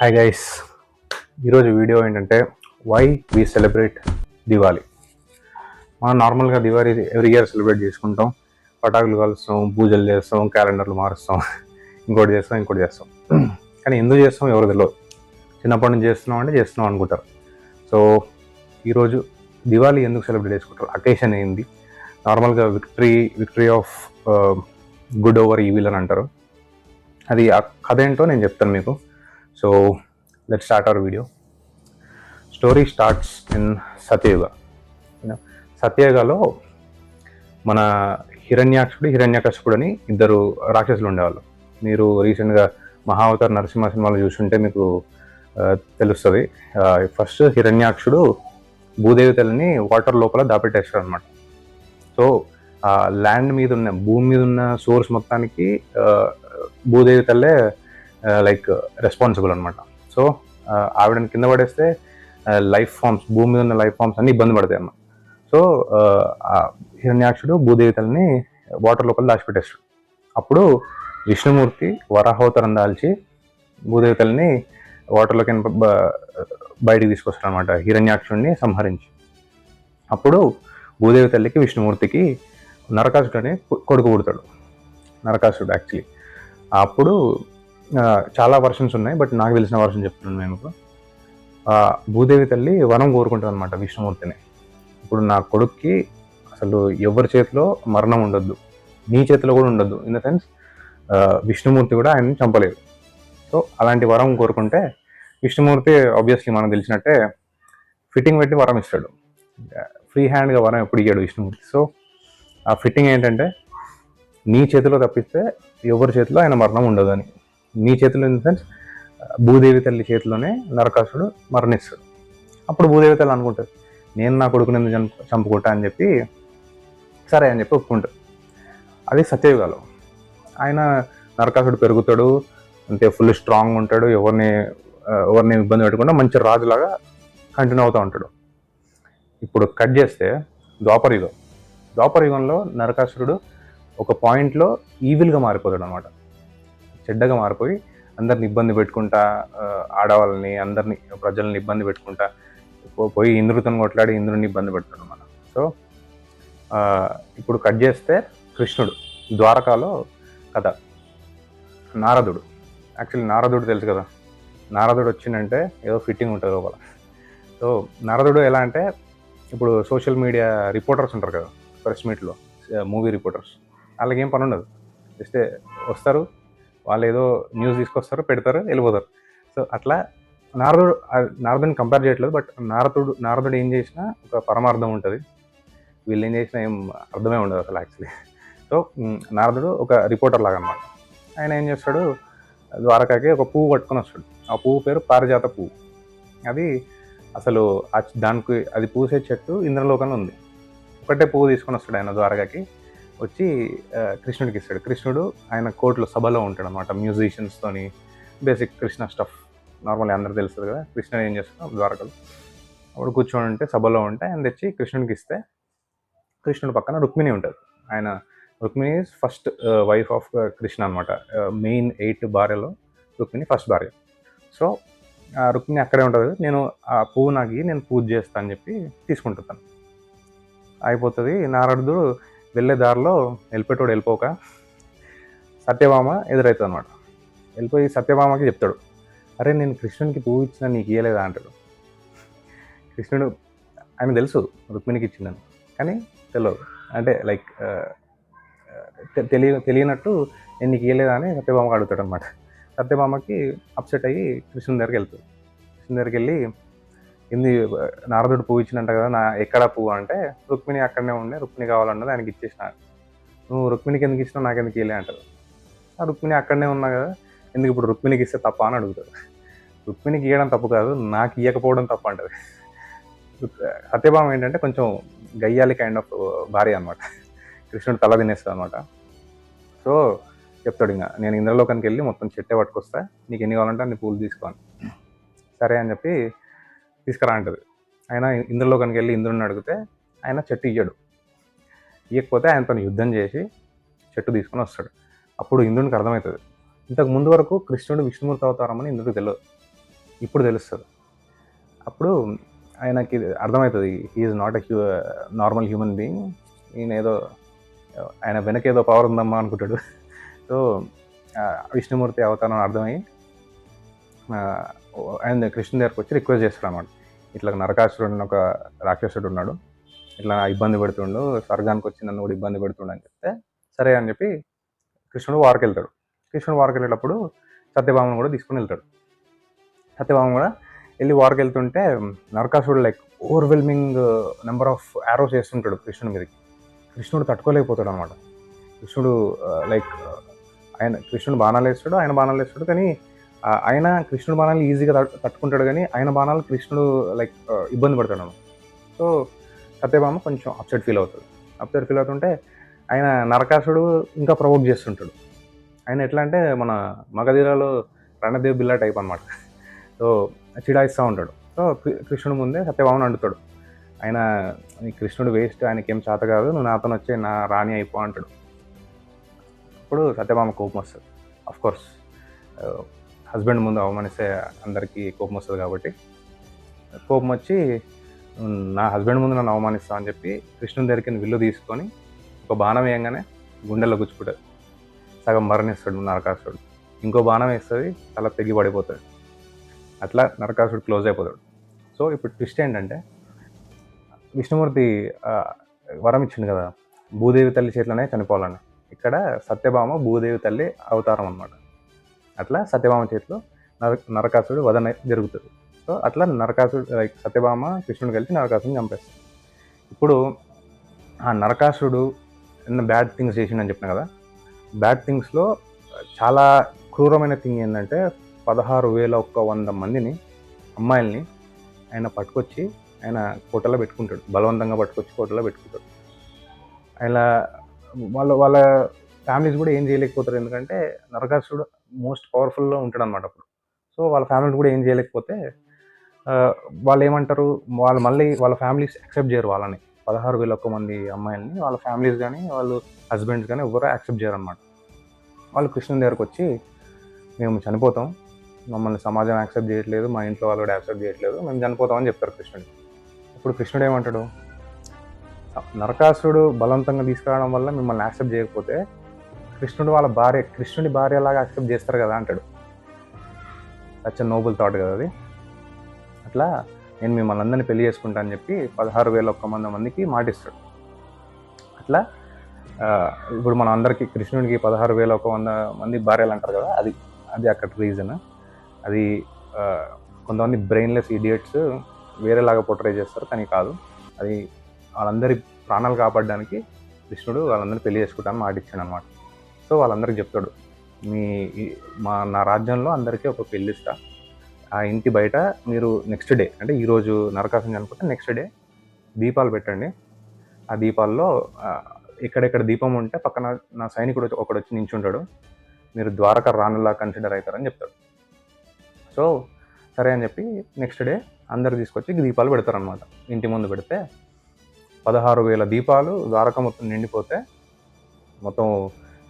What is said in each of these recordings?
Hi guys, ఈరోజు video ఏంటంటే why we celebrate Diwali. మనం నార్మల్గా దివాళీ ఎవ్రీ ఇయర్ సెలబ్రేట్ చేసుకుంటాం. పటాకులు కాలుస్తాం, పూజలు చేస్తాం, క్యాలెండర్లు మారుస్తాం, ఇంకోటి చేస్తాం. కానీ ఎందుకు చేస్తాం ఎవరు తెలియదు. చిన్నప్పటి నుంచి చేస్తున్నాం అనుకుంటారు. సో ఈరోజు దివాళీ ఎందుకు సెలబ్రేట్ చేసుకుంటారు, అకేషన్ ఏంది, నార్మల్గా victory of good over evil అని అంటారు. అది ఆ కథ ఏంటో నేను చెప్తాను మీకు. So let's start our video. Story starts in సత్యయుగ. సత్యయుగలో మన హిరణ్యాకశిపుడు అని ఇద్దరు రాక్షసులు ఉండేవాళ్ళు. మీరు రీసెంట్గా మహావతార్ నరసింహ సినిమాలో చూస్తుంటే మీకు తెలుస్తుంది. ఫస్ట్ హిరణ్యాక్షుడు భూదేవి తల్లిని వాటర్ లోపల దాపెట్టేస్తాడు అనమాట. సో ల్యాండ్ మీద ఉన్న భూమి మీద ఉన్న సోర్స్ మొత్తానికి భూదేవి తల్లే లైక్ రెస్పాన్సిబుల్ అనమాట. సో ఆవిడని కింద పడేస్తే లైఫ్ ఫామ్స్, భూమి మీద ఉన్న లైఫ్ ఫామ్స్ అన్ని ఇబ్బంది పడతాయి అన్నమాట. సో హిరణ్యాక్షుడు భూదేవి తల్లిని వాటర్ లోపల దాచిపెట్టేస్తాడు. అప్పుడు విష్ణుమూర్తి వరాహవతారం దాల్చి భూదేవి తల్లిని వాటర్లోకి బయటికి తీసుకొస్తాడు అనమాట, హిరణ్యాక్షుడిని సంహరించి. అప్పుడు భూదేవి తల్లికి విష్ణుమూర్తికి నరకాసుడు అని కొడుకు పుడతాడు. నరకాసుడు యాక్చువల్లీ. అప్పుడు చాలా వర్షన్స్ ఉన్నాయి, బట్ నాకు తెలిసిన వర్షన్ చెప్తున్నాను నేను. భూదేవి తల్లి వరం కోరుకుంటుంది అనమాట విష్ణుమూర్తిని. ఇప్పుడు నా కొడుక్కి అసలు ఎవరి చేతిలో మరణం ఉండొద్దు, నీ చేతిలో కూడా ఉండొద్దు. ఇన్ ద సెన్స్ విష్ణుమూర్తి కూడా ఆయన్ని చంపలేదు. సో అలాంటి వరం కోరుకుంటే విష్ణుమూర్తి ఆబ్వియస్లీ మనకు తెలిసినట్టే ఫిట్టింగ్ పెట్టి వరం ఇస్తాడు. ఫ్రీ హ్యాండ్గా వరం ఎప్పుడు ఇయ్యాడు విష్ణుమూర్తి. సో ఆ ఫిట్టింగ్ ఏంటంటే నీ చేతిలో తప్పిస్తే ఎవరి చేతిలో ఆయన మరణం ఉండదు అని. నీ చేతిలో ఇన్ ద సెన్స్ భూదేవి తల్లి చేతిలోనే నరకాసుడు మరణిస్తాడు. అప్పుడు భూదేవి తల్లి అనుకుంటుంది, నేను నా కొడుకుని ఎందుకు చంపుకుంటా అని చెప్పి సరే అని చెప్పి ఒప్పుకుంటాడు. అది సత్యయుగాలో. ఆయన నరకాసుడు పెరుగుతాడు, అంతే ఫుల్ స్ట్రాంగ్ ఉంటాడు, ఎవరిని ఇబ్బంది పెట్టకుండా మంచి రాజులాగా కంటిన్యూ అవుతూ ఉంటాడు. ఇప్పుడు కట్ చేస్తే ద్వాపరయుగంలో నరకాసురుడు ఒక పాయింట్లో ఈవిల్గా మారిపోతాడు అనమాట. చెడ్డగా మారిపోయి అందరిని ఇబ్బంది పెట్టుకుంటా, ఆడవాళ్ళని అందరిని ప్రజల్ని ఇబ్బంది పెట్టుకుంటా పోయి ఇంద్రుడితో కొట్లాడి ఇంద్రుడిని ఇబ్బంది పెడతాడు అనమాట. సో ఇప్పుడు కట్ చేస్తే కృష్ణుడు ద్వారకాలో కథ. నారదుడు, యాక్చువల్లీ నారదుడు తెలుసు కదా, నారదుడు వచ్చిందంటే ఏదో ఫిట్టింగ్ ఉంటుంది లోపల. సో నారదుడు ఎలా అంటే, ఇప్పుడు సోషల్ మీడియా రిపోర్టర్స్ ఉంటారు కదా ప్రెస్ మీట్లో, మూవీ రిపోర్టర్స్, వాళ్ళకి ఏం పని ఉండదు. జస్ట్ వస్తారు, వాళ్ళు ఏదో న్యూస్ తీసుకొస్తారు, పెడతారు, వెళ్ళిపోతారు. సో అట్లా నారదుని కంపేర్ చేయట్లేదు, బట్ నారదుడు ఏం చేసినా ఒక పరమార్థం ఉంటుంది, వీళ్ళు ఏం చేసినా ఏం అర్థమే ఉండదు అసలు యాక్చువల్లీ. సో నారదుడు ఒక రిపోర్టర్ లాగా అనమాట. ఆయన ఏం చేస్తాడు, ద్వారకాకి ఒక పువ్వు పట్టుకొని వస్తాడు. ఆ పువ్వు పేరు పారిజాత పువ్వు. అది అసలు దానికి అది పూసే చెట్టు ఇంద్రలోకంలో ఉంది. ఒకటే పువ్వు తీసుకొని వస్తాడు ఆయన ద్వారకాకి, వచ్చి కృష్ణుడికి ఇస్తాడు. కృష్ణుడు ఆయన కోర్టులో సభలో ఉంటాడు అనమాట, మ్యూజిషియన్స్తోని, బేసిక్ కృష్ణ స్టఫ్ నార్మల్గా అందరూ తెలుస్తుంది కదా. కృష్ణుడు ఏం చేస్తాడు ద్వారకలో, అప్పుడు కూర్చొని ఉంటే సభలో ఉంటే ఆయన తెచ్చి కృష్ణుడికి ఇస్తే, కృష్ణుడి పక్కన రుక్మిణి ఉంటుంది. Rukmini is first wife of Krishna అనమాట. మెయిన్ 8 భార్యలో రుక్మిణి ఫస్ట్ భార్య. సో రుక్మిణి అక్కడే ఉంటుంది. నేను ఆ పువ్వు నేను పూజ చేస్తా అని చెప్పి తీసుకుంటాను. అయిపోతుంది. నారదుడు వెళ్ళే దారిలో వెళ్ళిపోక సత్యభామ ఎదురవుతుంది అనమాట. వెళ్ళిపోయి సత్యభామకి చెప్తాడు, అరే నేను కృష్ణునికి పువ్వు ఇచ్చిన నీకు ఇయ్యలేదా అంటాడు. కృష్ణుడు ఆయన తెలుసు రుక్మిణికి ఇచ్చిందని, కానీ తెలియదు, అంటే లైక్ తెలియనట్టు నేను నీకు ఇయ్యలేదా అని సత్యభామకి అడుగుతాడు అనమాట. సత్యభామకి అప్సెట్ అయ్యి కృష్ణుని దగ్గరికి వెళ్తాడు. కృష్ణుని దగ్గరికి వెళ్ళి, ఇంది నారదుడు పువ్వు ఇచ్చినంట కదా, ఎక్కడ పువ్వు అంటే, రుక్మిణి అక్కడనే ఉండే, రుక్మిణి కావాలన్నది ఆయనకి ఇచ్చేసిన, నువ్వు రుక్మిణికి ఎందుకు ఇచ్చినావు, నాకెందుకు ఇవ్వలే అంటారు. ఆ రుక్మిణి అక్కడనే ఉన్నా కదా, ఎందుకు ఇప్పుడు రుక్మిణికి ఇస్తే తప్ప అని అడుగుతాడు. రుక్మిణికి ఇవ్వడం తప్పు కాదు, నాకు ఇవ్వకపోవడం తప్ప అంటది. సత్యభామ ఏంటంటే కొంచెం గయ్యాలి కైండ్ ఆఫ్ భార్య అనమాట. కృష్ణుడు తల తినేస్తాడు అనమాట. సో చెప్తాడు, ఇంకా నేను ఇంద్రలోకానికి వెళ్ళి మొత్తం చెట్టే పట్టుకొస్తా, నీకు ఎన్ని కావాలంటే అన్ని పూలు తీసుకోని. సరే అని చెప్పి తీసుకురా అంటది. ఆయన ఇంద్రలోకానికి వెళ్ళి ఇంద్రుడిని అడిగితే ఆయన చెట్టు ఇవ్వకపోతే ఆయనతో యుద్ధం చేసి చెట్టు తీసుకొని వస్తాడు. అప్పుడు ఇంద్రునికి అర్థమవుతుంది, ఇంతకు ముందు వరకు కృష్ణుడు విష్ణుమూర్తి అవతారం అని ఇంద్రుడికి తెలియదు. ఇప్పుడు తెలుస్తుంది. అప్పుడు ఆయనకి అర్థమవుతుంది he is not a normal human being, ఈయన ఏదో ఆయన వెనక ఏదో పవర్ ఉందమ్మా అనుకుంటాడు. సో విష్ణుమూర్తి అవతారం అర్థమయ్యి ఆయన కృష్ణుని దగ్గరకు వచ్చి రిక్వెస్ట్ చేస్తాడు అన్నమాట. ఇట్లా నరకాసురుడు ఒక రాక్షసుడు ఉన్నాడు, ఇట్లా ఇబ్బంది పెడుతుండు, స్వర్గానికి వచ్చి నన్ను కూడా ఇబ్బంది పెడుతుండు అని చెప్తే సరే అని చెప్పి కృష్ణుడు వారికి వెళ్తాడు. కృష్ణుడు వారికి వెళ్ళేటప్పుడు సత్యభామను కూడా తీసుకుని వెళ్తాడు. సత్యభామ కూడా వెళ్ళి వారికి వెళ్తుంటే నరకాసురుడు like overwhelming number of arrows వేస్తుంటాడు కృష్ణుడి మీదకి. కృష్ణుడు తట్టుకోలేకపోతాడు అనమాట. కృష్ణుడు లైక్ కృష్ణుడు బాణాలు వేస్తాడు, ఆయన బాణాలు వేస్తాడు, కానీ ఆయన కృష్ణుడు బాణాలు ఈజీగా తట్టుకుంటాడు, కానీ ఆయన బాణాలు కృష్ణుడు లైక్ ఇబ్బంది పడతాడు అనమాట. సో సత్యభామ కొంచెం అప్సెట్ ఫీల్ అవుతుంటే ఆయన నరకాసుడు ఇంకా ప్రవోక్ చేస్తుంటాడు. ఆయన ఎట్లా అంటే మన మగధీరలో రణదేవ్ బిల్లా టైప్ అనమాట. సో చిడాయిస్తూ ఉంటాడు. సో కృష్ణుడు ముందే సత్యభామను అంటుతాడు, ఆయన కృష్ణుడు వేస్ట్, ఆయనకి ఏం చేత కాదు, నువ్వు నాతో వచ్చే నా రాణి అయిపో అంటాడు. అప్పుడు సత్యభామ కోపం వస్తుంది. అఫ్కోర్స్ హస్బెండ్ ముందు అవమానిస్తే అందరికీ కోపం వస్తుంది కాబట్టి కోపం వచ్చి నా హస్బెండ్ ముందు నన్ను అవమానిస్తా అని చెప్పి కృష్ణుని దగ్గరికి విల్లు తీసుకొని ఒక బాణం వేయంగానే గుండెల్లో గుచ్చుకుంటుంది. సగం మరణిస్తాడు నరకాసురుడు. ఇంకో బాణం వేస్తుంది, తల తెగి పడిపోతుంది. అట్లా నరకాసురుడు క్లోజ్ అయిపోతాడు. సో ఇప్పుడు ట్విస్ట్ ఏంటంటే విష్ణుమూర్తి వరం ఇచ్చింది కదా భూదేవి తల్లి చేతిలోనే చనిపోవాలని. ఇక్కడ సత్యభామ భూదేవి తల్లి అవతారం అనమాట. అట్లా సత్యభామ చేతిలో నరకాసురుడు వదన జరుగుతుంది. సో అట్లా నరకాసురుడు లైక్ సత్యభామ కృష్ణుడు కలిసి నరకాసురుని చంపేస్తాడు. ఇప్పుడు ఆ నరకాసురుడు ఎన్న బ్యాడ్ థింగ్స్ చేసిండని చెప్పిన కదా, బ్యాడ్ థింగ్స్లో చాలా క్రూరమైన థింగ్ ఏంటంటే 16,100 మందిని అమ్మాయిల్ని ఆయన పట్టుకొచ్చి ఆయన కోటలో పెట్టుకుంటాడు. బలవంతంగా పట్టుకొచ్చి కోటలో పెట్టుకుంటాడు. ఆయన వాళ్ళ ఫ్యామిలీస్ కూడా ఏం చేయలేకపోతారు, ఎందుకంటే నరకాసురుడు మోస్ట్ పవర్ఫుల్లో ఉంటాడు అనమాట అప్పుడు. సో వాళ్ళ ఫ్యామిలీస్ కూడా ఏం చేయలేకపోతే వాళ్ళు ఏమంటారు, వాళ్ళు మళ్ళీ వాళ్ళ ఫ్యామిలీస్ యాక్సెప్ట్ చేయరు వాళ్ళని. 16,000 మంది అమ్మాయిల్ని వాళ్ళ ఫ్యామిలీస్ కానీ వాళ్ళు హస్బెండ్స్ కానీ ఎవరు యాక్సెప్ట్ చేయరు అనమాట. వాళ్ళు కృష్ణుని దగ్గరకు వచ్చి మేము చనిపోతాం, మమ్మల్ని సమాజం యాక్సెప్ట్ చేయట్లేదు, మా ఇంట్లో వాళ్ళు కూడా యాక్సెప్ట్ చేయట్లేదు, మేము చనిపోతామని చెప్తారు కృష్ణుడు. ఇప్పుడు కృష్ణుడు ఏమంటాడు, నరకాసురుడు బలవంతంగా తీసుకురావడం వల్ల మిమ్మల్ని యాక్సెప్ట్ చేయకపోతే కృష్ణుడు వాళ్ళ భార్య కృష్ణుడి భార్యలాగా యాక్సెప్ట్ చేస్తారు కదా అంటాడు. సచ్ నోబుల్ థాట్ కదా అది. అట్లా నేను మిమ్మల్ని అందరినీ పెళ్లి చేసుకుంటా అని చెప్పి 16,001 మందికి మాటిస్తాడు. అట్లా ఇప్పుడు మనం అందరికీ కృష్ణుడికి 16,100 మంది భార్యలు అంటారు కదా, అది అక్కడ రీజన్. అది కొంతమంది బ్రెయిన్లెస్ ఇడియట్స్ వేరేలాగా పోర్ట్రే చేస్తారు, కానీ కాదు. అది వాళ్ళందరి ప్రాణాలు కాపాడడానికి కృష్ణుడు వాళ్ళందరినీ పెళ్లి చేసుకుంటానని మాటిచ్చాడు అనమాట. సో వాళ్ళందరికీ చెప్తాడు, నా రాజ్యంలో అందరికీ ఒక పెళ్లి ఇస్తా, ఆ ఇంటి బయట మీరు నెక్స్ట్ డే అంటే ఈరోజు నరకాసురుడు చనిపోతే నెక్స్ట్ డే దీపాలు పెట్టండి. ఆ దీపాల్లో ఎక్కడెక్కడ దీపం ఉంటే పక్కన నా సైనికుడు ఒకడు వచ్చి నించుంటాడు, మీరు ద్వారక రాణులా కన్సిడర్ అవుతారని చెప్తాడు. సో సరే అని చెప్పి నెక్స్ట్ డే అందరు తీసుకొచ్చి దీపాలు పెడతారనమాట. ఇంటి ముందు పెడితే 16,000 దీపాలు ద్వారక మొత్తం నిండిపోతే మొత్తం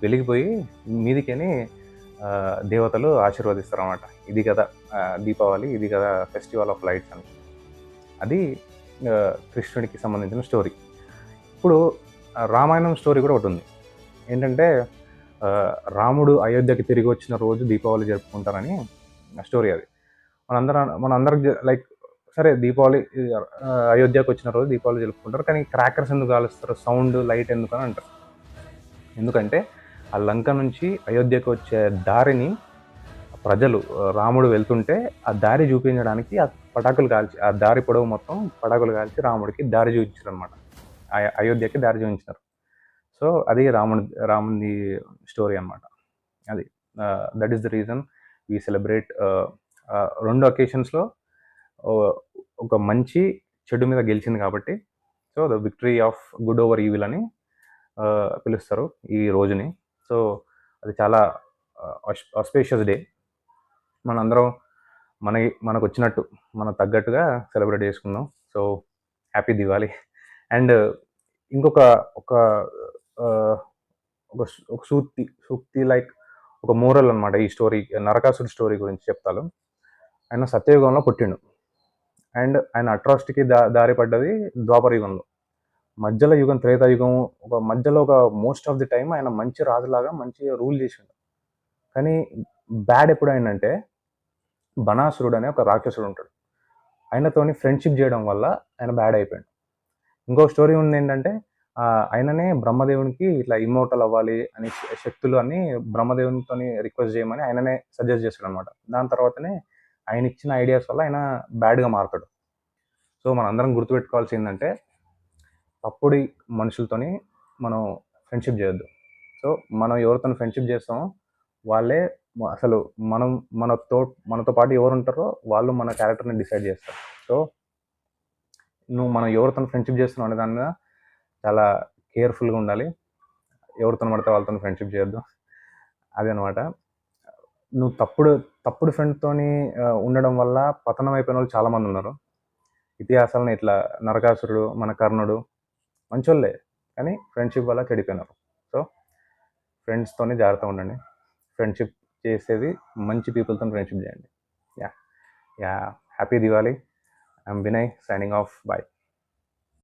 వెలిగిపోయి మీదికని దేవతలు ఆశీర్వదిస్తారు అన్నమాట. ఇది కదా దీపావళి, ఇది కదా ఫెస్టివల్ ఆఫ్ లైట్స్ అని. అది కృష్ణుడికి సంబంధించిన స్టోరీ. ఇప్పుడు రామాయణం స్టోరీ కూడా ఒకటి ఉంది. ఏంటంటే రాముడు అయోధ్యకి తిరిగి వచ్చిన రోజు దీపావళి జరుపుకుంటారని స్టోరీ. అది మనందరికి లైక్ సరే దీపావళి అయోధ్యకు వచ్చిన రోజు దీపావళి జరుపుకుంటారు, కానీ క్రాకర్స్ ఎందుకు కాలుస్తారు, సౌండ్ లైట్ ఎందుకు అని అంటారు. ఎందుకంటే ఆ లంక నుంచి అయోధ్యకు వచ్చే దారిని ప్రజలు రాముడు వెళ్తుంటే ఆ దారి చూపించడానికి ఆ పటాకులు కాల్చి, ఆ దారి పొడవు మొత్తం పటాకులు కాల్చి రాముడికి దారి చూపించారు అనమాట. అయోధ్యకి దారి చూపించినారు. సో అది రాముడి స్టోరీ అనమాట. అది that is the reason we celebrate. 2 అకేషన్స్లో ఒక మంచి చెడు మీద గెలిచింది కాబట్టి, so the victory of good over evil అని పిలుస్తారు ఈ రోజుని. సో అది చాలా ఆస్పీషియస్ డే. మనందరం మనకు వచ్చినట్టు మనకు తగ్గట్టుగా సెలబ్రేట్ చేసుకుందాం. So happy Diwali. అండ్ ఇంకొక ఒక సూక్తి లైక్ ఒక మోరల్ అనమాట ఈ స్టోరీ, నరకాసుడి స్టోరీ గురించి చెప్తాను. ఆయన సత్యయుగంలో పుట్టిండు అండ్ ఆయన అట్రాసిటీకి దారి పడ్డది ద్వాపర యుగంలో. మధ్యలో యుగం త్రేతాయుగం ఒక మధ్యలో ఒక మోస్ట్ ఆఫ్ ది టైం ఆయన మంచి రాజులాగా మంచిగా రూల్ చేసిండు. కానీ బ్యాడ్ ఎప్పుడు అయిందంటే బనాసురుడు అనే ఒక రాక్షసుడు ఉంటాడు. ఆయనతోని ఫ్రెండ్షిప్ చేయడం వల్ల ఆయన బ్యాడ్ అయిపోయాడు. ఇంకో స్టోరీ ఉంది ఏంటంటే ఆయననే బ్రహ్మదేవునికి ఇట్లా ఇమ్మోర్టల్ అవ్వాలి అని శక్తులు అన్ని బ్రహ్మదేవునితో రిక్వెస్ట్ చేయమని ఆయననే సజెస్ట్ చేస్తాడు అనమాట. దాని తర్వాతనే ఆయన ఇచ్చిన ఐడియాస్ వల్ల ఆయన బ్యాడ్గా మారుతాడు. సో మనందరం గుర్తుపెట్టుకోవాల్సి ఏంటంటే తప్పుడు మనుషులతోని మనం ఫ్రెండ్షిప్ చేయొద్దు. సో మనం ఎవరితో ఫ్రెండ్షిప్ చేస్తామో వాళ్ళే అసలు మనతో పాటు ఎవరు ఉంటారో వాళ్ళు మన క్యారెక్టర్ని డిసైడ్ చేస్తారు. సో మనం ఎవరితో ఫ్రెండ్షిప్ చేస్తున్నావు అనే దాని మీద చాలా కేర్ఫుల్గా ఉండాలి. ఎవరితో పడితే వాళ్ళతో ఫ్రెండ్షిప్ చేయొద్దు. అదనమాట. నువ్వు తప్పుడు ఫ్రెండ్తోని ఉండడం వల్ల పతనం అయిపోయిన వాళ్ళు చాలామంది ఉన్నారు. ఇతిహాసాలను ఇట్లా నరకాసురుడు, మన కర్ణుడు మంచోళ్ళే, కానీ ఫ్రెండ్షిప్ వల్ల చెడిపోయినారు. సో ఫ్రెండ్స్తోని జాగ్రత్తగా ఉండండి. ఫ్రెండ్షిప్ చేసేది మంచి పీపుల్తో ఫ్రెండ్షిప్ చేయండి. Yeah happy Diwali. I'm Vinay signing off. Bye.